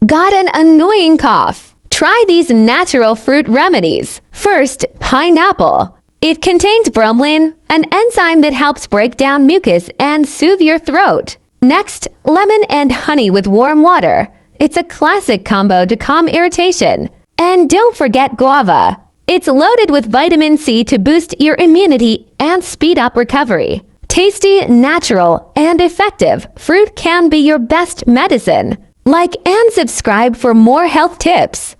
Got an annoying cough? Try these natural fruit remedies. First, pineapple. It contains bromelain, an enzyme that helps break down mucus and soothe your throat. Next, lemon and honey with warm water. It's a classic combo to calm irritation. And don't forget guava. It's loaded with vitamin C to boost your immunity and speed up recovery. Tasty, natural, and effective, fruit can be your best medicine. Like and subscribe for more health tips.